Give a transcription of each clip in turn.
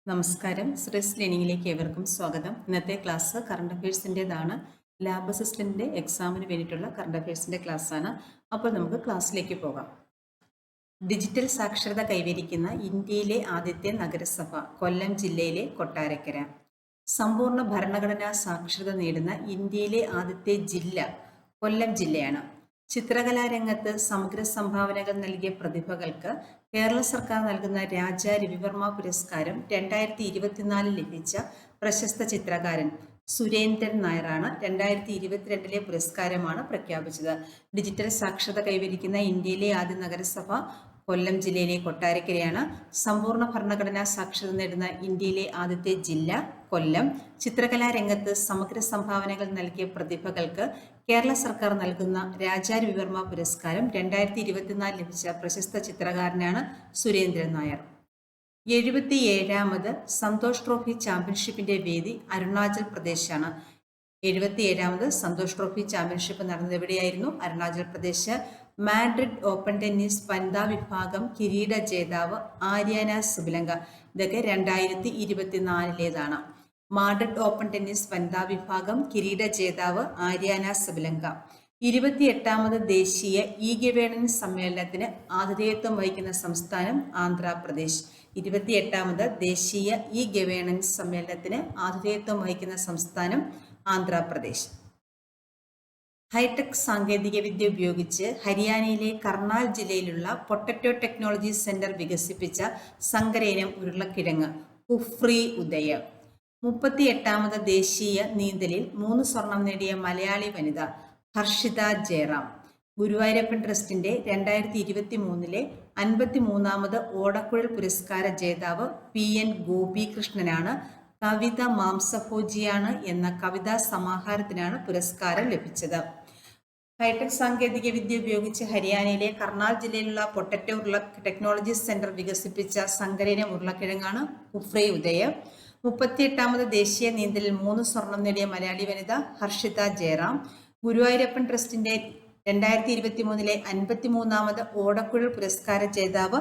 നമസ്കാരം. സ്ട്രെസ് ലേണിംഗിലേക്ക് ഏവർക്കും സ്വാഗതം. ഇന്നത്തെ ക്ലാസ് കറണ്ട് അഫയേഴ്സിൻ്റെതാണ്. ലാബ് അസിസ്റ്റൻറ്റിൻ്റെ എക്സാമിന് വേണ്ടിയിട്ടുള്ള കറണ്ട് അഫയേഴ്സിൻ്റെ ക്ലാസ്സാണ്. അപ്പോൾ നമുക്ക് ക്ലാസ്സിലേക്ക് പോകാം. ഡിജിറ്റൽ സാക്ഷരത കൈവരിക്കുന്ന ഇന്ത്യയിലെ ആദ്യത്തെ നഗരസഭ കൊല്ലം ജില്ലയിലെ കൊട്ടാരക്കര. സമ്പൂർണ്ണ ഭരണഘടനാ സാക്ഷരത നേടുന്ന ഇന്ത്യയിലെ ആദ്യത്തെ ജില്ല കൊല്ലം ജില്ലയാണ്. ചിത്രകലാരംഗത്ത് സമഗ്ര സംഭാവനകൾ നൽകിയ പ്രതിഭകൾക്ക് കേരള സർക്കാർ നൽകുന്ന രാജാ രവിവർമ്മ പുരസ്കാരം 2024 ലഭിച്ച പ്രശസ്ത ചിത്രകാരൻ സുരേന്ദ്രൻ നായരാണ് 2022 പുരസ്കാരമാണ് പ്രഖ്യാപിച്ചത്. ഡിജിറ്റൽ സാക്ഷരത കൈവരിക്കുന്ന ഇന്ത്യയിലെ ആദ്യ നഗരസഭ കൊല്ലം ജില്ലയിലെ കൊട്ടാരക്കരയാണ്. സമ്പൂർണ്ണ ഭരണഘടനാ സാക്ഷരത നേടുന്ന ഇന്ത്യയിലെ ആദ്യത്തെ ജില്ല കൊല്ലം. ചിത്രകലാരംഗത്ത് സമഗ്ര സംഭാവനകൾ നൽകിയ പ്രതിഭകൾക്ക് കേരള സർക്കാർ നൽകുന്ന രാജാ രവിവർമ്മ പുരസ്കാരം 2024 ലഭിച്ച പ്രശസ്ത ചിത്രകാരനാണ് സുരേന്ദ്രൻ നായർ. 77ാമത് സന്തോഷ് ട്രോഫി ചാമ്പ്യൻഷിപ്പിന്റെ വേദി അരുണാചൽ പ്രദേശാണ്. 77ാമത് സന്തോഷ് ട്രോഫി ചാമ്പ്യൻഷിപ്പ് നടന്നത് എവിടെയായിരുന്നു? Arunachal Pradesh. Madrid open tennis വനിതാ വിഭാഗം കിരീട ജേതാവ് ആര്യാന സുബലങ്ക. ഇതൊക്കെ 2024 മാഡ്രിഡ് ഓപ്പൺ ടെന്നീസ് വനിതാ വിഭാഗം കിരീട ജേതാവ് ആര്യാന സുബലങ്ക. 28ാമത് ദേശീയ ഇ ഗവേണൻസ് സമ്മേളനത്തിന് ആതിഥേയത്വം വഹിക്കുന്ന സംസ്ഥാനം ആന്ധ്രാപ്രദേശ്. 28ാമത് ദേശീയ ഇ ഗവേണൻസ് സമ്മേളനത്തിന് ആതിഥേയത്വം വഹിക്കുന്ന സംസ്ഥാനം ആന്ധ്രാപ്രദേശ്. ഹൈടെക് സാങ്കേതികവിദ്യ ഉപയോഗിച്ച് ഹരിയാനയിലെ കർണാൽ ജില്ലയിലുള്ള പൊട്ടറ്റോ ടെക്നോളജി സെന്റർ വികസിപ്പിച്ച സങ്കരയിനം ഉരുളക്കിഴങ്ങ് കുഫ്രി ഉദയ. 38ാമത് ദേശീയ നീന്തലിൽ 3 സ്വർണം നേടിയ മലയാളി വനിത ഹർഷിത ജയറാം. ഗുരുവായൂരപ്പൻ ട്രസ്റ്റിന്റെ 2023 53ാമത് ഓടക്കുഴൽ പുരസ്കാര ജേതാവ് PN ഗോപികൃഷ്ണനാണ്. കവിത മാംസഭോജിയാണ് എന്ന കവിതാ സമാഹാരത്തിനാണ് പുരസ്കാരം ലഭിച്ചത്. ഹൈടെക് സാങ്കേതിക വിദ്യ ഉപയോഗിച്ച് ഹരിയാനയിലെ കർണാൽ ജില്ലയിലുള്ള പൊട്ടറ്റോ ടെക്നോളജി സെന്റർ വികസിപ്പിച്ച സങ്കരയിനം ഉരുളക്കിഴങ്ങാണ് കുഫ്രി ഉദയ. 38ാമത് ദേശീയ നീന്തലിൽ 3 സ്വർണം നേടിയ മലയാളി വനിത ഹർഷിത ജയറാം. ഗുരുവായൂരപ്പൻ ട്രസ്റ്റിന്റെ 2023 53ാമത് ഓടക്കുഴൽ പുരസ്കാര ജേതാവ്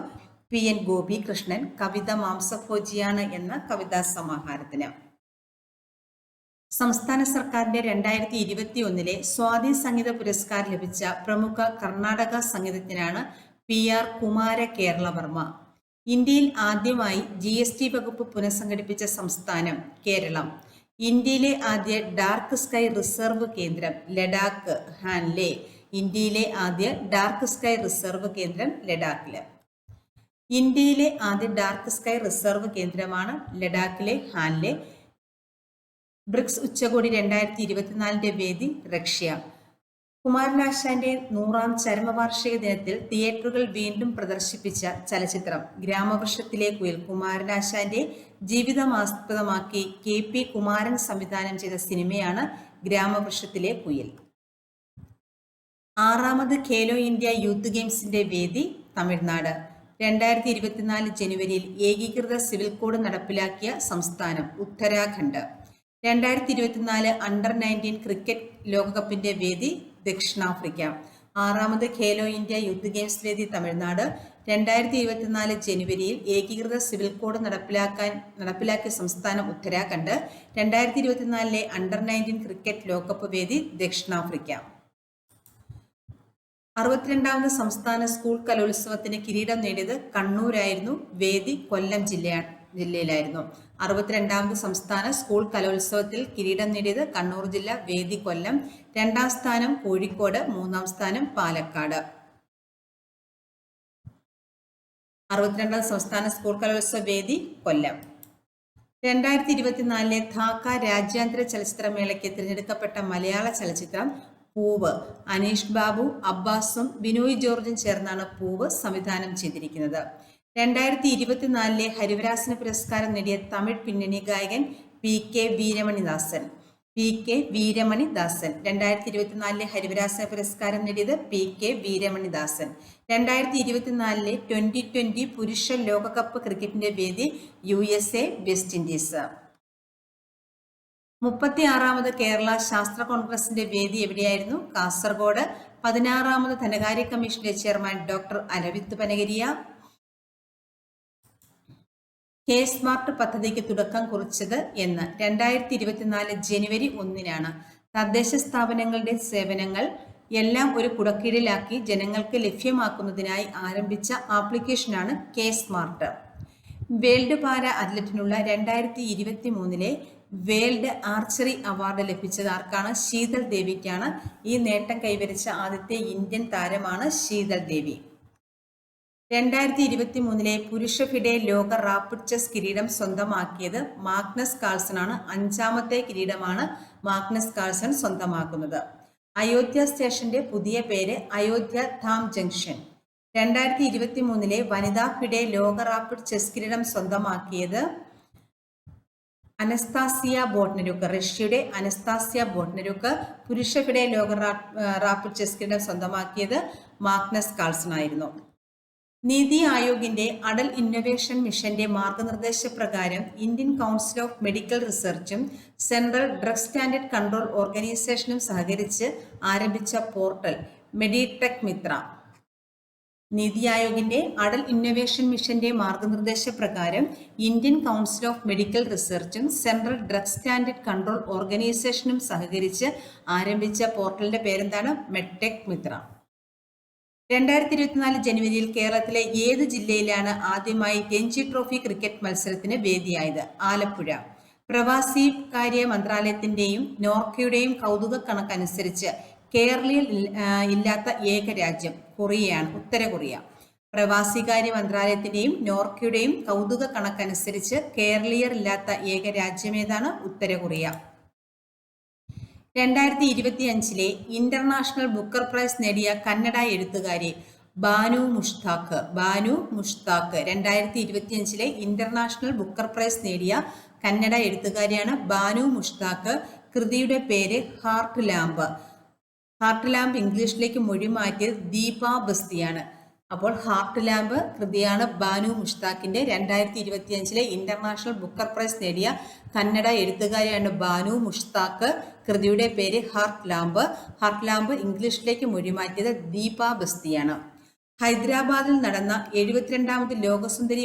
PN ഗോപികൃഷ്ണൻ കവിത മാംസഭോജിയാണ് എന്ന കവിതാ സമാഹാരത്തിന്. സംസ്ഥാന സർക്കാരിന്റെ 2021 സ്വാതി സംഗീത പുരസ്കാരം ലഭിച്ച പ്രമുഖ കർണാടക സംഗീതജ്ഞനാണ് PR കുമാര കേരളവർമ്മ. ഇന്ത്യയിൽ ആദ്യമായി GST വകുപ്പ് പുനഃസംഘടിപ്പിച്ച സംസ്ഥാനം കേരളം. ഇന്ത്യയിലെ ആദ്യ ഡാർക്ക് സ്കൈ റിസർവ് കേന്ദ്രം ലഡാക്ക് ഹാൻലെ. ഇന്ത്യയിലെ ആദ്യ ഡാർക്ക് സ്കൈ റിസർവ് കേന്ദ്രം ലഡാക്കില്. ഇന്ത്യയിലെ ആദ്യ ഡാർക്ക് സ്കൈ റിസർവ് കേന്ദ്രമാണ് ലഡാക്കിലെ ഹാൻലെ. ബ്രിക്സ് ഉച്ചകോടി 2024 വേദി റഷ്യ. കുമാരനാശാന്റെ 100ാം ചരമവാർഷിക ദിനത്തിൽ തിയേറ്ററുകൾ വീണ്ടും പ്രദർശിപ്പിച്ച ചലച്ചിത്രം ഗ്രാമവൃക്ഷത്തിലെ കുയിൽ. കുമാരനാശാന്റെ ജീവിതം ആസ്പദമാക്കി KP കുമാരൻ സംവിധാനം ചെയ്ത സിനിമയാണ് ഗ്രാമവൃക്ഷത്തിലെ കുയിൽ. 6ാമത് ഖേലോ ഇന്ത്യ യൂത്ത് ഗെയിംസിന്റെ വേദി തമിഴ്നാട്. 2024 ജനുവരിയിൽ ഏകീകൃത സിവിൽ കോഡ് നടപ്പിലാക്കിയ സംസ്ഥാനം ഉത്തരാഖണ്ഡ്. 2024 അണ്ടർ-19 ക്രിക്കറ്റ് ലോകകപ്പിന്റെ വേദി ദക്ഷിണാഫ്രിക്ക. 6ാമത് ഖേലോ ഇന്ത്യ യൂത്ത് ഗെയിംസ് വേദി തമിഴ്നാട്. 2024 ജനുവരിയിൽ ഏകീകൃത സിവിൽ കോഡ് നടപ്പിലാക്കിയ സംസ്ഥാനം ഉത്തരാഖണ്ഡ്. 2024 അണ്ടർ-19 ക്രിക്കറ്റ് ലോകകപ്പ് വേദി ദക്ഷിണാഫ്രിക്ക. 62ാമത് സംസ്ഥാന സ്കൂൾ കലോത്സവത്തിന് കിരീടം നേടിയത് കണ്ണൂരായിരുന്നു. വേദി കൊല്ലം ജില്ലയിലായിരുന്നു. 62ാമത് സംസ്ഥാന സ്കൂൾ കലോത്സവത്തിൽ കിരീടം നേടിയത് കണ്ണൂർ ജില്ല. വേദി കൊല്ലം. 2ാം സ്ഥാനം കോഴിക്കോട്. 3ാം സ്ഥാനം പാലക്കാട്. 62ാം സംസ്ഥാന സ്കൂൾ കലോത്സവ വേദി കൊല്ലം. 2024 ധാക്ക രാജ്യാന്തര ചലച്ചിത്രമേളയ്ക്ക് തിരഞ്ഞെടുക്കപ്പെട്ട മലയാള ചലച്ചിത്രം പൂവ്. അനീഷ് ബാബു, അബ്ബാസും ബിനോയ് ജോർജും ചേർന്നാണ് പൂവ് സംവിധാനം ചെയ്തിരിക്കുന്നത്. 2024 ഹരിവരാസന പുരസ്കാരം നേടിയ തമിഴ് പിന്നണി ഗായകൻ PK വീരമണിദാസൻ. 2024 ഹരിവരാസന പുരസ്കാരം നേടിയത് PK വീരമണിദാസൻ. 2024 2020 പുരുഷ ലോകകപ്പ് ക്രിക്കറ്റിന്റെ വേദി USA വെസ്റ്റ് ഇൻഡീസ്. 36ാമത് കേരള ശാസ്ത്ര കോൺഗ്രസിന്റെ വേദി എവിടെയായിരുന്നു? കാസർഗോഡ്. 16ാമത് ധനകാര്യ കമ്മീഷന്റെ chairman doctor Arvind Panagariya. K smart പദ്ധതിക്ക് തുടക്കം കുറിച്ചത് എന്ന്? 2024 ജനുവരി 1-നാണ്. തദ്ദേശ സ്ഥാപനങ്ങളുടെ സേവനങ്ങൾ എല്ലാം ഒരു കുടക്കീഴിലാക്കി ജനങ്ങൾക്ക് ലഭ്യമാക്കുന്നതിനായി ആരംഭിച്ച ആപ്ലിക്കേഷനാണ് കെ സ്മാർട്ട്. വേൾഡ് പാര അത്ലറ്റിനുള്ള 2023 വേൾഡ് ആർച്ചറി അവാർഡ് ലഭിച്ചത് ആർക്കാണ്? ശീതൾ ദേവിക്കാണ്. ഈ നേട്ടം കൈവരിച്ച ആദ്യത്തെ ഇന്ത്യൻ താരമാണ് ശീതൾ ദേവി. 2023 പുരുഷ ഫിഡെ ലോക റാപ്പിഡ് ചെസ് കിരീടം സ്വന്തമാക്കിയത് മാഗ്നസ് കാൾസൺ ആണ്. 5ാമത്തെ കിരീടമാണ് മാഗ്നസ് കാൾസൺ സ്വന്തമാക്കുന്നത്. അയോധ്യ സ്റ്റേഷന്റെ പുതിയ പേര് അയോധ്യ ധാം ജംഗ്ഷൻ. 2023 വനിതാ ഫിഡെ ലോക റാപ്പിഡ് ചെസ് കിരീടം സ്വന്തമാക്കിയത് അനസ്താസിയ ബോട്ട്നരുക്ക്. റഷ്യയുടെ അനസ്താസിയ ബോട്ട്നരുക്ക്. പുരുഷ ഫിഡെ ലോക റാപ്പിഡ് ചെസ് കിരീടം സ്വന്തമാക്കിയത് മാഗ്നസ് കാൾസൺ ആയിരുന്നു. നീതി ആയോഗിന്റെ അടൽ ഇന്നൊവേഷൻ മിഷന്റെ മാർഗനിർദ്ദേശപ്രകാരം ഇന്ത്യൻ കൗൺസിൽ ഓഫ് മെഡിക്കൽ റിസർച്ചും സെൻട്രൽ ഡ്രഗ് സ്റ്റാൻഡേർഡ് കൺട്രോൾ ഓർഗനൈസേഷനും സഹകരിച്ച് ആരംഭിച്ച പോർട്ടൽ മെഡിടെക് മിത്ര. നീതി ആയോഗിന്റെ അടൽ ഇന്നൊവേഷൻ മിഷന്റെ മാർഗനിർദ്ദേശപ്രകാരം ഇന്ത്യൻ കൗൺസിൽ ഓഫ് മെഡിക്കൽ റിസർച്ചും സെൻട്രൽ ഡ്രഗ് സ്റ്റാൻഡേർഡ് കൺട്രോൾ ഓർഗനൈസേഷനും സഹകരിച്ച് ആരംഭിച്ച പോർട്ടലിന്റെ പേരെന്താണ്? മെഡ്ടെക് മിത്ര. 2024 ജനുവരിയിൽ കേരളത്തിലെ ഏത് ജില്ലയിലാണ് ആദ്യമായി രഞ്ജി ട്രോഫി ക്രിക്കറ്റ് മത്സരത്തിന് വേദിയായത്? ആലപ്പുഴ. പ്രവാസി കാര്യ മന്ത്രാലയത്തിന്റെയും നോർക്കയുടെയും കൗതുക കണക്കനുസരിച്ച് കേരളയിൽ ഇല്ലാത്ത ഏക രാജ്യം കൊറിയയാണ്, ഉത്തര കൊറിയ. പ്രവാസികാര്യ മന്ത്രാലയത്തിന്റെയും നോർക്കയുടെയും കൗതുക കണക്കനുസരിച്ച് കേരളീയർ ഇല്ലാത്ത ഏക രാജ്യമേതാണ്? ഉത്തര കൊറിയ. 2025 ഇന്റർനാഷണൽ ബുക്കർ പ്രൈസ് നേടിയ കന്നഡ എഴുത്തുകാരി Banu Mushtaq. 2025 international Booker prize നേടിയ കന്നഡ എഴുത്തുകാരിയാണ് ബാനു മുഷ്താഖ്. കൃതിയുടെ പേര് ഹാർട്ട് ലാമ്പ്. ഹാർട്ട് ലാമ്പ് ഇംഗ്ലീഷിലേക്ക് മൊഴിമാറ്റിയത് ദീപാ ബസ്തിയാണ്. അപ്പോൾ ഹാർട്ട് ലാമ്പ് കൃതിയാണ് ബാനു മുഷ്താഖിന്റെ. 2025 ഇന്റർനാഷണൽ ബുക്കർ പ്രൈസ് നേടിയ കന്നഡ എഴുത്തുകാരിയാണ് ബാനു മുഷ്താഖ്. കൃതിയുടെ പേര് ഹാർട്ട് ലാമ്പ്. ഹാർട്ട് ലാമ്പ് ഇംഗ്ലീഷിലേക്ക് മൊഴിമാറ്റിയത് ദീപാ ബസ്തിയാണ്. ഹൈദരാബാദിൽ നടന്ന 72ാമത് ലോകസുന്ദരി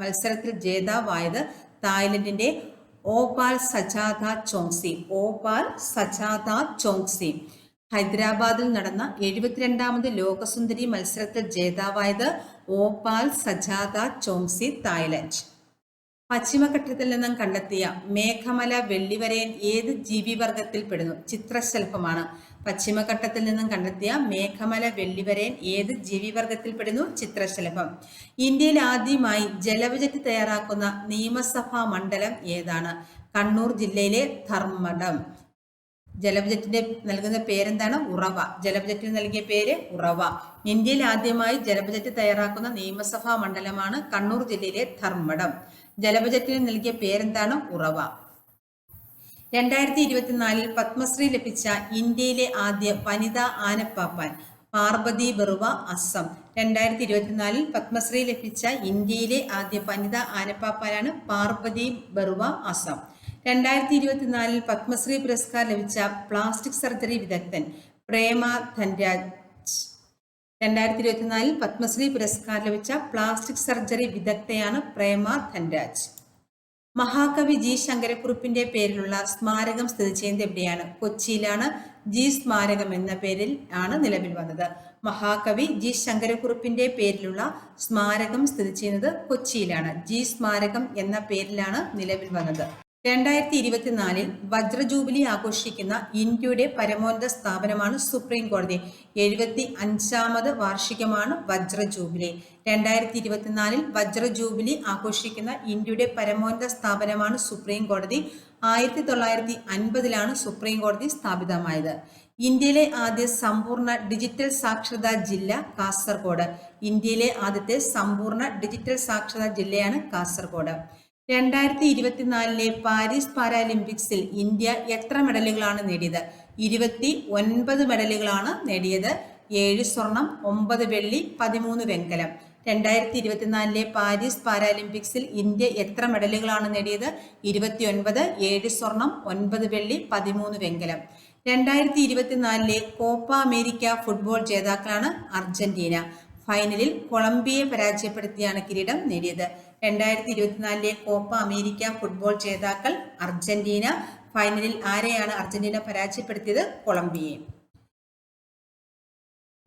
മത്സരത്തിൽ ജേതാവായത് തായ്ലൻഡിന്റെ ഓപാൽ സജാദ ചോങ്സി. ഹൈദരാബാദിൽ നടന്ന 72ാമത് ലോകസുന്ദരി മത്സരത്തിൽ ജേതാവായത് ഓപാൽ സജാദ ചോങ്സി, തായ്ലൻഡ്. പശ്ചിമഘട്ടത്തിൽ നിന്നും കണ്ടെത്തിയ മേഘമല വെള്ളിവരയൻ ഏത് ജീവിവർഗത്തിൽപ്പെടുന്നു? ചിത്രശലഭമാണ്. പശ്ചിമഘട്ടത്തിൽ നിന്നും കണ്ടെത്തിയ മേഘമല വെള്ളിവരയൻ ഏത് ജീവിവർഗത്തിൽപ്പെടുന്നു? ചിത്രശലഭം. ഇന്ത്യയിൽ ആദ്യമായി ജലബജറ്റ് തയ്യാറാക്കുന്ന നിയമസഭാ മണ്ഡലം ഏതാണ്? കണ്ണൂർ ജില്ലയിലെ ധർമ്മടം. ജലബജറ്റിന്റെ നൽകുന്ന പേരെന്താണ്? ഉറവ. ജലബജറ്റിന് നൽകിയ പേര് ഉറവ. ഇന്ത്യയിൽ ആദ്യമായി ജലബജറ്റ് തയ്യാറാക്കുന്ന നിയമസഭാ മണ്ഡലമാണ് കണ്ണൂർ ജില്ലയിലെ ധർമ്മടം. ജലബജറ്റിന് നൽകിയ പേരെന്താണ്? ഉറവ. 2024 പത്മശ്രീ ലഭിച്ച ഇന്ത്യയിലെ ആദ്യ വനിതാ ആനപ്പാപ്പാൻ പാർവതി ബറുവ, അസം. 2024 പത്മശ്രീ ലഭിച്ച ഇന്ത്യയിലെ ആദ്യ വനിതാ ആനപ്പാപ്പാനാണ് പാർവതി ബറുവ, അസം. 2024 പത്മശ്രീ പുരസ്കാരം ലഭിച്ച പ്ലാസ്റ്റിക് സർജറി വിദഗ്ധൻ പ്രേമ ധൻരാജ്. 2024 പത്മശ്രീ പുരസ്കാരം ലഭിച്ച പ്ലാസ്റ്റിക് സർജറി വിദഗ്ധയാണ് പ്രേമ ധൻരാജ്. മഹാകവി ജി ശങ്കരക്കുറുപ്പിന്റെ പേരിലുള്ള സ്മാരകം സ്ഥിതി ചെയ്യുന്നത് എവിടെയാണ്? കൊച്ചിയിലാണ്. ജി സ്മാരകം എന്ന പേരിൽ ആണ് നിലവിൽ വന്നത്. മഹാകവി ജി ശങ്കരക്കുറുപ്പിന്റെ പേരിലുള്ള സ്മാരകം സ്ഥിതി ചെയ്യുന്നത് കൊച്ചിയിലാണ്. ജി സ്മാരകം എന്ന പേരിലാണ് നിലവിൽ വന്നത്. 2024 വജ്രജൂബിലി ആഘോഷിക്കുന്ന ഇന്ത്യയുടെ പരമോന്നത സ്ഥാപനമാണ് സുപ്രീം കോടതി. 75ാമത് വാർഷികമാണ് വജ്രജൂബിലി. 2024 വജ്രജൂബിലി ആഘോഷിക്കുന്ന ഇന്ത്യയുടെ പരമോന്നത സ്ഥാപനമാണ് സുപ്രീം കോടതി. 1950 സുപ്രീം കോടതി സ്ഥാപിതമായത്. ഇന്ത്യയിലെ ആദ്യ സമ്പൂർണ്ണ ഡിജിറ്റൽ സാക്ഷരതാ ജില്ല കാസർഗോഡ്. ഇന്ത്യയിലെ ആദ്യത്തെ സമ്പൂർണ്ണ ഡിജിറ്റൽ സാക്ഷരതാ ജില്ലയാണ് കാസർഗോഡ്. 2024 പാരീസ് പാരാലിമ്പിക്സിൽ ഇന്ത്യ എത്ര മെഡലുകളാണ് നേടിയത്? 29 മെഡലുകളാണ് നേടിയത്. 7 സ്വർണം, 9 വെള്ളി, 13 വെങ്കലം. 2024 പാരീസ് പാരാലിമ്പിക്സിൽ ഇന്ത്യ എത്ര മെഡലുകളാണ് നേടിയത്? 29, 7 സ്വർണം, 9 വെള്ളി, 13 വെങ്കലം. 2024 കോപ്പ അമേരിക്ക ഫുട്ബോൾ ജേതാക്കളാണ് അർജന്റീന. ഫൈനലിൽ കൊളംബിയയെ പരാജയപ്പെടുത്തിയാണ് കിരീടം നേടിയത്. 2024 കോപ്പ അമേരിക്ക ഫുട്ബോൾ ജേതാക്കൾ അർജന്റീന. ഫൈനലിൽ ആരെയാണ് അർജന്റീന പരാജയപ്പെടുത്തിയത്? കൊളംബിയയെ.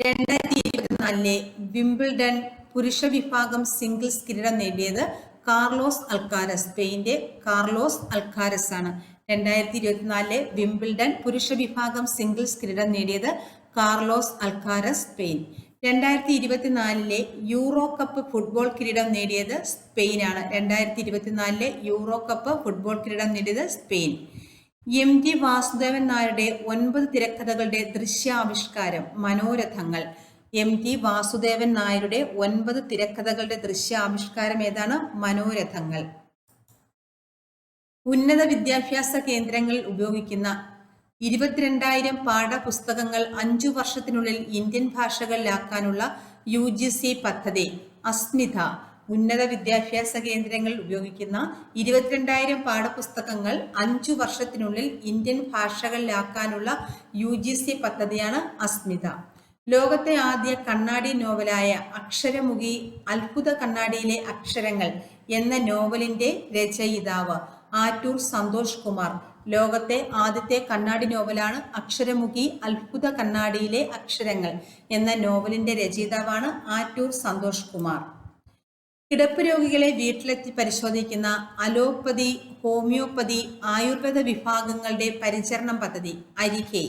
2024 വിംബിൾഡൺ പുരുഷ വിഭാഗം സിംഗിൾസ് കിരീടം നേടിയത് കാർലോസ് അൽക്കാരസ്. സ്പെയിന്റെ കാർലോസ് അൽക്കാരസ് ആണ് 2024 വിംബിൾഡൺ പുരുഷ വിഭാഗം സിംഗിൾസ് കിരീടം നേടിയത് Carlos Alcaraz, Spain. 2024 euro cup football കിരീടം നേടിയത് സ്പെയിനാണ്. 2024 യൂറോ കപ്പ് ഫുട്ബോൾ കിരീടം നേടിയത് സ്പെയിൻ. MT വാസുദേവൻ നായരുടെ 9 തിരക്കഥകളുടെ ദൃശ്യാവിഷ്കാരം മനോരഥങ്ങൾ. MT വാസുദേവൻ നായരുടെ 9 തിരക്കഥകളുടെ ദൃശ്യാവിഷ്കാരം ഏതാണ്? മനോരഥങ്ങൾ. ഉന്നത വിദ്യാഭ്യാസ കേന്ദ്രങ്ങളിൽ ഉപയോഗിക്കുന്ന 22,000 പാഠപുസ്തകങ്ങൾ 5 വർഷത്തിനുള്ളിൽ ഇന്ത്യൻ ഭാഷകളിലാക്കാനുള്ള UGC പദ്ധതി അസ്മിത. ഉന്നത വിദ്യാഭ്യാസ കേന്ദ്രങ്ങളിൽ ഉപയോഗിക്കുന്ന 22,000 പാഠപുസ്തകങ്ങൾ 5 വർഷത്തിനുള്ളിൽ ഇന്ത്യൻ ഭാഷകളിലാക്കാനുള്ള UGC പദ്ധതിയാണ് അസ്മിത. ലോകത്തെ ആദ്യ കണ്ണാടി നോവലായ അക്ഷരമുഖി അത്ഭുത കണ്ണാടിയിലെ അക്ഷരങ്ങൾ എന്ന നോവലിന്റെ രചയിതാവ് ആറ്റൂർ സന്തോഷ് കുമാർ. ലോകത്തെ ആദ്യത്തെ കണ്ണാടി നോവലാണ് അക്ഷരമുഖി അത്ഭുത കണ്ണാടിയിലെ അക്ഷരങ്ങൾ എന്ന നോവലിന്റെ രചയിതാവാണ് ആറ്റൂർ സന്തോഷ് കുമാർ. കിടപ്പ് രോഗികളെ വീട്ടിലെത്തി പരിശോധിക്കുന്ന അലോപ്പതി, ഹോമിയോപ്പതി, ആയുർവേദ വിഭാഗങ്ങളുടെ പരിചരണം പദ്ധതി അരികെ.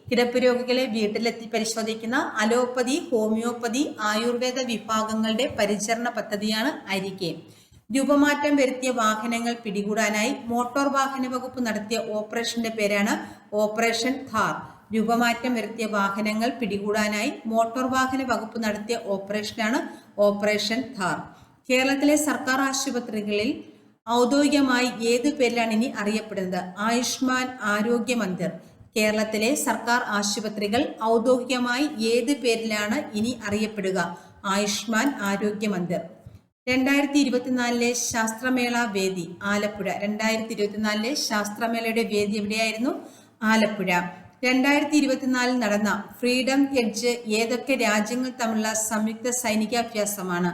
കിടപ്പ് രോഗികളെ വീട്ടിലെത്തി പരിശോധിക്കുന്ന അലോപ്പതി, ഹോമിയോപ്പതി, ആയുർവേദ വിഭാഗങ്ങളുടെ പരിചരണ പദ്ധതിയാണ് അരികെ. രൂപമാറ്റം വരുത്തിയ വാഹനങ്ങൾ പിടികൂടാനായി മോട്ടോർ വാഹന വകുപ്പ് നടത്തിയ ഓപ്പറേഷന്റെ പേരാണ് ഓപ്പറേഷൻ ഥാർ. രൂപമാറ്റം വരുത്തിയ വാഹനങ്ങൾ പിടികൂടാനായി മോട്ടോർ വാഹന വകുപ്പ് നടത്തിയ ഓപ്പറേഷനാണ് ഓപ്പറേഷൻ ഥാർ. കേരളത്തിലെ സർക്കാർ ആശുപത്രികളിൽ ഔദ്യോഗികമായി ഏത് പേരിലാണ് ഇനി അറിയപ്പെടുന്നത്? ആയുഷ്മാൻ ആരോഗ്യ മന്ദിർ. കേരളത്തിലെ സർക്കാർ ആശുപത്രികൾ ഔദ്യോഗികമായി ഏത് പേരിലാണ് ഇനി അറിയപ്പെടുക? ആയുഷ്മാൻ ആരോഗ്യ മന്ദിർ. 2024 ശാസ്ത്രമേള വേദി ആലപ്പുഴ. 2024 ശാസ്ത്രമേളയുടെ വേദി എവിടെയായിരുന്നു? ആലപ്പുഴ. 2024 നടന്ന ഫ്രീഡം എഡ്ജ് ഏതൊക്കെ രാജ്യങ്ങൾ തമ്മിലുള്ള സംയുക്ത സൈനികാഭ്യാസമാണ്?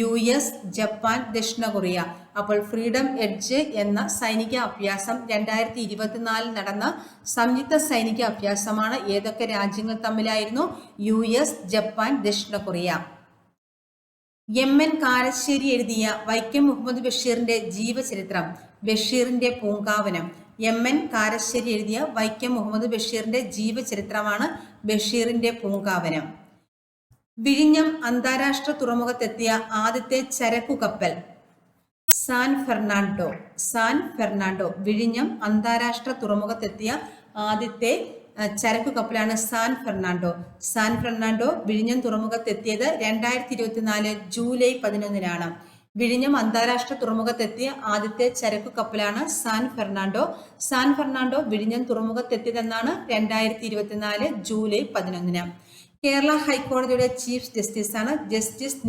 US, ജപ്പാൻ, ദക്ഷിണ കൊറിയ. അപ്പോൾ ഫ്രീഡം എഡ്ജ് എന്ന സൈനിക അഭ്യാസം 2024 നടന്ന സംയുക്ത സൈനിക അഭ്യാസമാണ്. ഏതൊക്കെ രാജ്യങ്ങൾ തമ്മിലായിരുന്നു? US, ജപ്പാൻ, ദക്ഷിണ കൊറിയ. MN കാരശ്ശേരി എഴുതിയ വൈക്കം മുഹമ്മദ് ബഷീറിന്റെ ജീവചരിത്രം ബഷീറിന്റെ പൂങ്കാവനം. MN കാരശ്ശേരി എഴുതിയ വൈക്കം മുഹമ്മദ് ബഷീറിന്റെ ജീവചരിത്രമാണ് ബഷീറിന്റെ പൂങ്കാവനം. വിഴിഞ്ഞം അന്താരാഷ്ട്ര തുറമുഖത്തെത്തിയ ആദ്യത്തെ ചരക്കു കപ്പൽ സാൻ ഫെർണാണ്ടോ. വിഴിഞ്ഞം അന്താരാഷ്ട്ര തുറമുഖത്തെത്തിയ ആദ്യത്തെ ചരക്കു കപ്പലാണ് സാൻ ഫെർണാണ്ടോ. വിഴിഞ്ഞം തുറമുഖത്തെത്തിയത് 2024 ജൂലൈ 11-നാണ്. വിഴിഞ്ഞം അന്താരാഷ്ട്ര തുറമുഖത്തെത്തിയ ആദ്യത്തെ ചരക്കു കപ്പലാണ് സാൻ ഫെർണാണ്ടോ വിഴിഞ്ഞം തുറമുഖത്തെത്തിയതെന്നാണ് 2024 ജൂലൈ 11-ന്. കേരള ഹൈക്കോടതിയുടെ ചീഫ് ജസ്റ്റിസാണ് ജസ്റ്റിസ്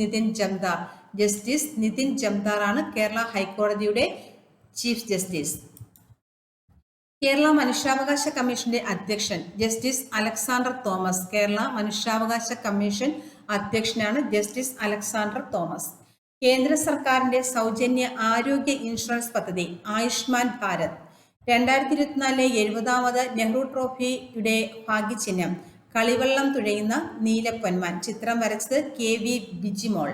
നിതിൻ ജംദാർ ആണ് കേരള ഹൈക്കോടതിയുടെ ചീഫ് ജസ്റ്റിസ്. കേരള മനുഷ്യാവകാശ കമ്മീഷന്റെ അധ്യക്ഷൻ ജസ്റ്റിസ് അലക്സാണ്ടർ തോമസ്. കേരള മനുഷ്യാവകാശ കമ്മീഷൻ അധ്യക്ഷനാണ് ജസ്റ്റിസ് അലക്സാണ്ടർ തോമസ്. കേന്ദ്ര സർക്കാരിന്റെ സൗജന്യ ആരോഗ്യ ഇൻഷുറൻസ് പദ്ധതി ആയുഷ്മാൻ ഭാരത്. 2024 70ാമത് നെഹ്റു ട്രോഫിയുടെ ഭാഗ്യചിഹ്നം കളിവെള്ളം തുഴയുന്ന നീലപ്പൊന്മാൻ. ചിത്രം വരച്ചത് KV ബിജിമോൾ.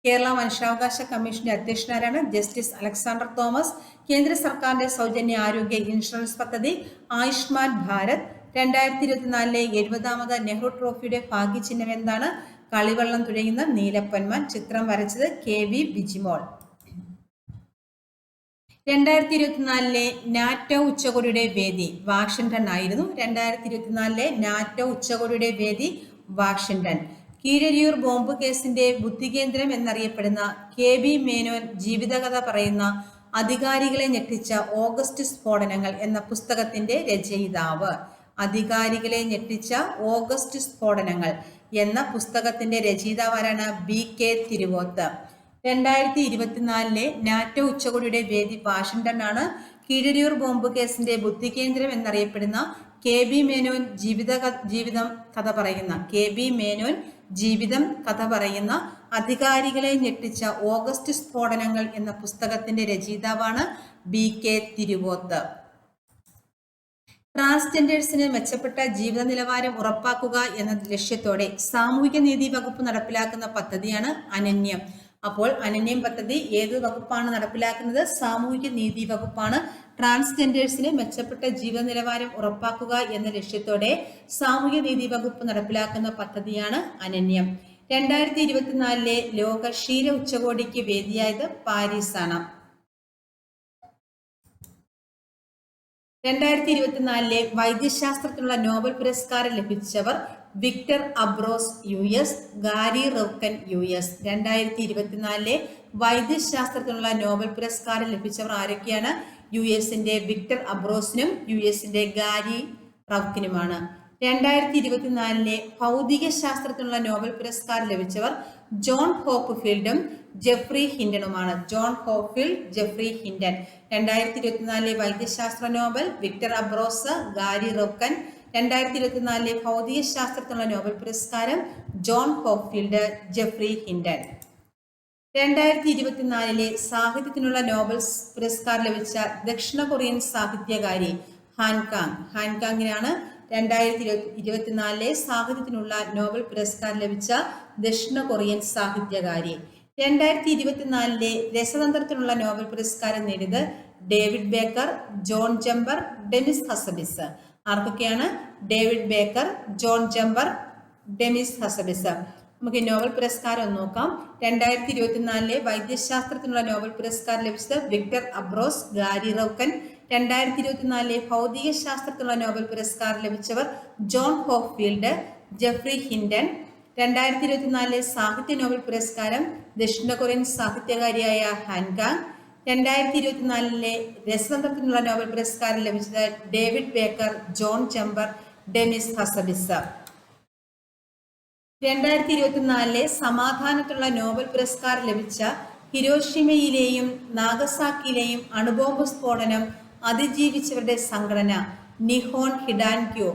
കേരള മനുഷ്യാവകാശ കമ്മീഷന്റെ അധ്യക്ഷനാരാണ് ജസ്റ്റിസ് അലക്സാണ്ടർ തോമസ്. കേന്ദ്ര സർക്കാരിന്റെ സൗജന്യ ആരോഗ്യ ഇൻഷുറൻസ് പദ്ധതി ആയുഷ്മാൻ ഭാരത്. 2024 70ാമത് നെഹ്റു ട്രോഫിയുടെ ഭാഗ്യചിഹ്നം എന്താണ്? കളിവെള്ളം തുഴയുന്ന നീലപ്പൊന്മാൻ. ചിത്രം വരച്ചത് KV ബിജിമോൾ. 2024 നാറ്റോ ഉച്ചകോടിയുടെ വേദി വാഷിംഗ്ടൺ ആയിരുന്നു. 2024 നാറ്റോ ഉച്ചകോടിയുടെ വേദി വാഷിംഗ്ടൺ. കീഴരിയൂർ ബോംബ് കേസിന്റെ ബുദ്ധികേന്ദ്രം എന്നറിയപ്പെടുന്ന KB മേനോൻ ജീവിതകഥ പറയുന്ന അധികാരികളെ ഞെട്ടിച്ച ഓഗസ്റ്റ് സ്ഫോടനങ്ങൾ എന്ന പുസ്തകത്തിന്റെ രചയിതാവ്. അധികാരികളെ ഞെട്ടിച്ച ഓഗസ്റ്റ് സ്ഫോടനങ്ങൾ എന്ന പുസ്തകത്തിന്റെ രചയിതാവാരാണ് BK തിരുവോത്ത്. 2024 നാറ്റോ ഉച്ചകോടിയുടെ വേദി വാഷിംഗ്ടൺ ആണ്. കീഴരിയൂർ ബോംബ് കേസിന്റെ ബുദ്ധികേന്ദ്രം എന്നറിയപ്പെടുന്ന KB മേനോൻ ജീവിതം കഥ പറയുന്ന KB മേനോൻ ജീവിതം കഥ പറയുന്ന അധികാരികളെ ഞെട്ടിച്ച ഓഗസ്റ്റ് സ്ഫോടനങ്ങൾ എന്ന പുസ്തകത്തിന്റെ രചയിതാവാണ് BK തിരുവോത്ത്. ട്രാൻസ്ജെൻഡേഴ്സിന് മെച്ചപ്പെട്ട ജീവിത നിലവാരം ഉറപ്പാക്കുക എന്ന ലക്ഷ്യത്തോടെ സാമൂഹിക നീതി വകുപ്പ് നടപ്പിലാക്കുന്ന പദ്ധതിയാണ് അനന്യം. അപ്പോൾ അനന്യം പദ്ധതി ഏത് വകുപ്പാണ് നടപ്പിലാക്കുന്നത്? സാമൂഹിക നീതി വകുപ്പാണ്. ട്രാൻസ്ജെൻഡേഴ്സിന് മെച്ചപ്പെട്ട ജീവിത നിലവാരം ഉറപ്പാക്കുക എന്ന ലക്ഷ്യത്തോടെ സാമൂഹിക നീതി വകുപ്പ് നടപ്പിലാക്കുന്ന പദ്ധതിയാണ് അനന്യം. 2024 ലോക ക്ഷീര ഉച്ചകോടിക്ക് വേദിയായത് പാരീസ് ആണ്. 2024 വൈദ്യശാസ്ത്രത്തിനുള്ള നോബൽ പുരസ്കാരം ലഭിച്ചവർ Victor Ambros US, Gary Ruvkun US. 2024 വൈദ്യശാസ്ത്രത്തിനുള്ള നോബൽ പുരസ്കാരം ലഭിച്ചവർ ആരൊക്കെയാണ്? US-ന്റെ വിക്ടർ അബ്രോസിനും US-ന്റെ ഗാരി റൗക്കനുമാണ്. 2024 ഭൗതിക ശാസ്ത്രത്തിനുള്ള നോബൽ പുരസ്കാരം ലഭിച്ചവർ ജോൺ ഹോപ്ഫീൽഡും ജെഫ്രി ഹിൻഡനുമാണ്. John Hopfield, Geoffrey Hinton. 2024 വൈദ്യശാസ്ത്ര Nobel Victor Ambros, Gary Ruvkun. 2024 ഭൗതിക ശാസ്ത്രത്തിനുള്ള നോബൽ പുരസ്കാരം ജോൺ ഹോപ്ഫീൽഡ്, ജെഫ്രി ഹിൻഡൻ. 2024 സാഹിത്യത്തിനുള്ള നോബൽ പുരസ്കാരം ലഭിച്ച ദക്ഷിണ കൊറിയൻ സാഹിത്യകാരി ഹാൻകാങ്. ഹാൻകാങ്ങിനാണ് 2024 സാഹിത്യത്തിനുള്ള നോബൽ പുരസ്കാരം ലഭിച്ച ദക്ഷിണ കൊറിയൻ സാഹിത്യകാരി. 2024 രസതന്ത്രത്തിനുള്ള നോബൽ പുരസ്കാരം നേടിയത് David Baker, John Jumper, Demis Hassabis. ആർക്കൊക്കെയാണ്? David Baker, John Jumper, Demis Hassabis. നമുക്ക് നോബൽ പുരസ്കാരം നോക്കാം. 2024 വൈദ്യശാസ്ത്രത്തിനുള്ള നോബൽ പുരസ്കാരം ലഭിച്ചത് വിക്ടർ അബ്രോസ്, ഗാരി റൗക്കൻ. 2024 ഭൗതിക ശാസ്ത്രത്തിനുള്ള നോബൽ പുരസ്കാരം ലഭിച്ചവർ ജോൺ ഹോപ്ഫീൽഡ്, ജെഫ്രി ഹിൻഡൻ. 2024 സാഹിത്യ നോബൽ പുരസ്കാരം ദക്ഷിണ കൊറിയൻ സാഹിത്യകാരിയായ ഹാൻകാങ്. 2024 രസതന്ത്രത്തിനുള്ള നോബൽ പുരസ്കാരം ലഭിച്ചത് David Baker, John Jumper, Demis Hassabis. 2024 സമാധാനത്തിനുള്ള നോബൽ പുരസ്കാരം ലഭിച്ച ഹിരോഷിമയിലെയും നാഗസാക്കിയിലെയും അണുബോംബ് സ്ഫോടനം അതിജീവിച്ചവരുടെ സംഘടന നിഹോൺ ഹിഡാൻക്യോ.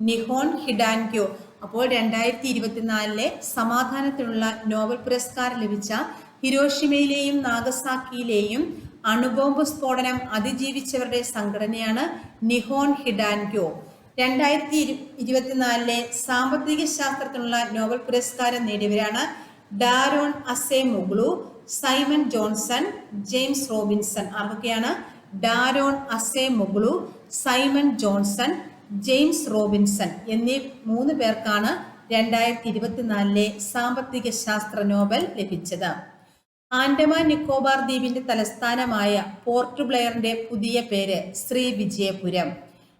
നിഹോൺ ഹിഡാൻക്യോ. അപ്പോൾ 2024 സമാധാനത്തിനുള്ള നോബൽ പുരസ്കാരം ലഭിച്ച ഹിരോഷിമയിലെയും നാഗസാക്കിയിലെയും അണുബോംബ് സ്ഫോടനം അതിജീവിച്ചവരുടെ സംഘടനയാണ് നിഹോൺ ഹിഡാൻക്യോ. 2024 സാമ്പത്തിക ശാസ്ത്രത്തിനുള്ള നോബൽ പുരസ്കാരം നേടിയവരാണ് Daron Acemoglu, Simon Johnson, James Robinson. ആർക്കൊക്കെയാണ്? Daron Acemoglu, Simon Johnson, James Robinson എന്നീ 3 പേർക്കാണ് 2024 സാമ്പത്തിക ശാസ്ത്ര നോബൽ ലഭിച്ചത്. ആൻഡമാൻ നിക്കോബാർ ദ്വീപിന്റെ തലസ്ഥാനമായ പോർട്ട് ബ്ലെയറിന്റെ പുതിയ പേര് ശ്രീവിജയപുരം.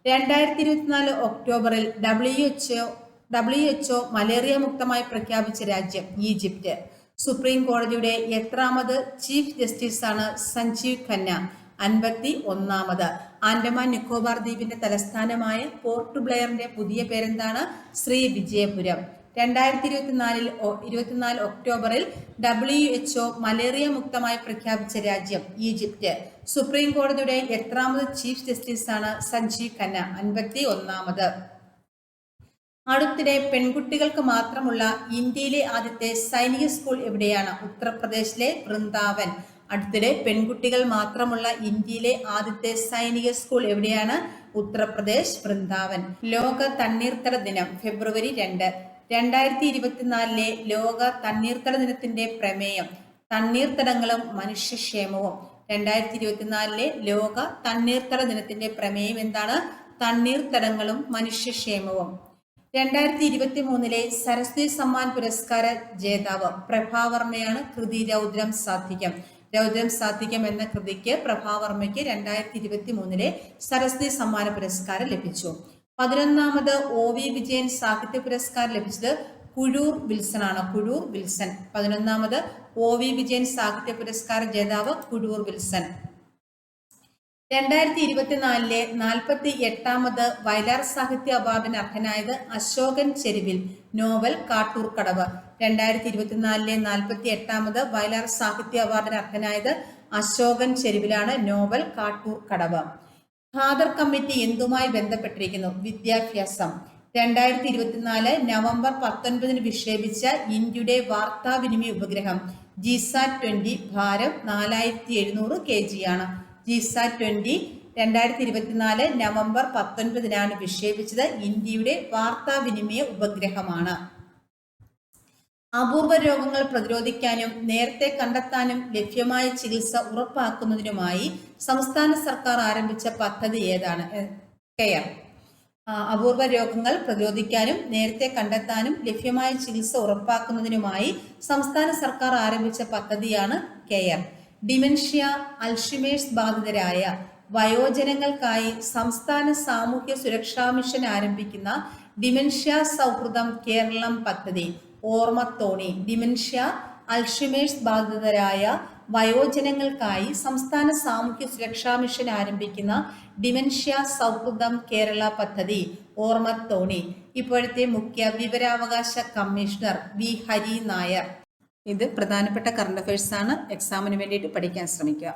2024 ഒക്ടോബറിൽ WHO മലേറിയ മുക്തമായി പ്രഖ്യാപിച്ച രാജ്യം ഈജിപ്റ്റ്. സുപ്രീം കോടതിയുടെ എത്രാമത് ചീഫ് ജസ്റ്റിസാണ് സഞ്ജീവ് ഖന്ന? 51ാമത്. ആൻഡമാൻ നിക്കോബാർ ദ്വീപിന്റെ തലസ്ഥാനമായ പോർട്ട് ബ്ലെയറിന്റെ പുതിയ പേരെന്താണ്? ശ്രീവിജയപുരം. 2024 ഒക്ടോബറിൽ WHO മലേറിയ മുക്തമായി പ്രഖ്യാപിച്ച രാജ്യം ഈജിപ്റ്റ്. സുപ്രീം കോടതിയുടെ എത്രാമത് ചീഫ് ജസ്റ്റിസാണ് സഞ്ജീവ് ഖന്ന? 51ാമത്. അടുത്തിടെ പെൺകുട്ടികൾക്ക് മാത്രമുള്ള ഇന്ത്യയിലെ ആദ്യത്തെ സൈനിക സ്കൂൾ എവിടെയാണ്? ഉത്തർപ്രദേശിലെ വൃന്ദാവൻ. അടുത്തിടെ പെൺകുട്ടികൾ മാത്രമുള്ള ഇന്ത്യയിലെ ആദ്യത്തെ സൈനിക സ്കൂൾ എവിടെയാണ്? ഉത്തർപ്രദേശ്, വൃന്ദാവൻ. ലോക തണ്ണീർത്തട ദിനം ഫെബ്രുവരി 2. 2024 ലോക തണ്ണീർത്തട ദിനത്തിന്റെ പ്രമേയം തണ്ണീർത്തടങ്ങളും മനുഷ്യക്ഷേമവും. 2024 ലോക തണ്ണീർത്തട ദിനത്തിന്റെ പ്രമേയം എന്താണ്? തണ്ണീർത്തടങ്ങളും മനുഷ്യക്ഷേമവും. 2023 സരസ്വതി സമ്മാൻ പുരസ്കാര ജേതാവ് പ്രഭാവർമ്മയാണ്. കൃതി രൗദ്രം സാത്വികം. രൗദ്രം സാത്വികം എന്ന കൃതിക്ക് പ്രഭാവർമ്മയ്ക്ക് 2023 സരസ്വതി സമ്മാന പുരസ്കാരം ലഭിച്ചു. 11ാമത് OV വിജയൻ സാഹിത്യ പുരസ്കാരം ലഭിച്ചത് കുഴൂർ വിൽസൺ ആണ്. കുഴൂർ വിൽസൺ. 11ാമത് OV വിജയൻ സാഹിത്യ പുരസ്കാര ജേതാവ് കുഴൂർ വിൽസൺ. 2024 48ാമത് വയലാർ സാഹിത്യ അവാർഡിന് അർഹനായത് അശോകൻ ചെരുവിൽ. നോവൽ കാട്ടൂർ കടവ്. 2024 48ാമത് വയലാർ സാഹിത്യ അവാർഡിന് അർഹനായത് അശോകൻ ചെരുവിലാണ്. നോവൽ കാട്ടൂർ കടവ്. ഖാദർ കമ്മിറ്റി എന്തുമായി ബന്ധപ്പെട്ടിരിക്കുന്നു? വിദ്യാഭ്യാസം. 2024 നവംബർ 19 വിക്ഷേപിച്ച ഇന്ത്യയുടെ വാർത്താവിനിമയ ഉപഗ്രഹം GSAT-20 ഭാരം 4700 kg ആണ്. GSAT-20 2024 നവംബർ 19 വിക്ഷേപിച്ചത് ഇന്ത്യയുടെ വാർത്താവിനിമയ ഉപഗ്രഹമാണ്. അപൂർവ രോഗങ്ങൾ പ്രതിരോധിക്കാനും നേരത്തെ കണ്ടെത്താനും ലഭ്യമായ ചികിത്സ ഉറപ്പാക്കുന്നതിനുമായി സംസ്ഥാന സർക്കാർ ആരംഭിച്ച പദ്ധതി ഏതാണ്? കെയർ. അപൂർവ രോഗങ്ങൾ പ്രതിരോധിക്കാനും നേരത്തെ കണ്ടെത്താനും ലഭ്യമായ ചികിത്സ ഉറപ്പാക്കുന്നതിനുമായി സംസ്ഥാന സർക്കാർ ആരംഭിച്ച പദ്ധതിയാണ് കെയർ. ഡിമെൻഷ്യ, അൽഷിമേഴ്സ് ബാധിതരായ വയോജനങ്ങൾക്കായി സംസ്ഥാന സാമൂഹ്യ സുരക്ഷാ മിഷൻ ആരംഭിക്കുന്ന ഡിമെൻഷ്യ സൗഹൃദം കേരളം പദ്ധതി ഓർമ്മത്തോണി. ഡിമെൻഷ്യ, അൽഷിമേഴ്സ് ബാധിതരായ വയോജനങ്ങൾക്കായി സംസ്ഥാന സാമൂഹ്യ സുരക്ഷാ മിഷൻ ആരംഭിക്കുന്ന ഡിമെൻഷ്യ സൗഹൃദം കേരള പദ്ധതി ഓർമ്മത്തോണി. ഇപ്പോഴത്തെ മുഖ്യ വിവരാവകാശ കമ്മീഷണർ വി ഹരി നായർ. ഇത് പ്രധാനപ്പെട്ട കറണ്ട് അഫയേഴ്സ് ആണ്. എക്സാമിന് വേണ്ടിയിട്ട് പഠിക്കാൻ ശ്രമിക്കുക.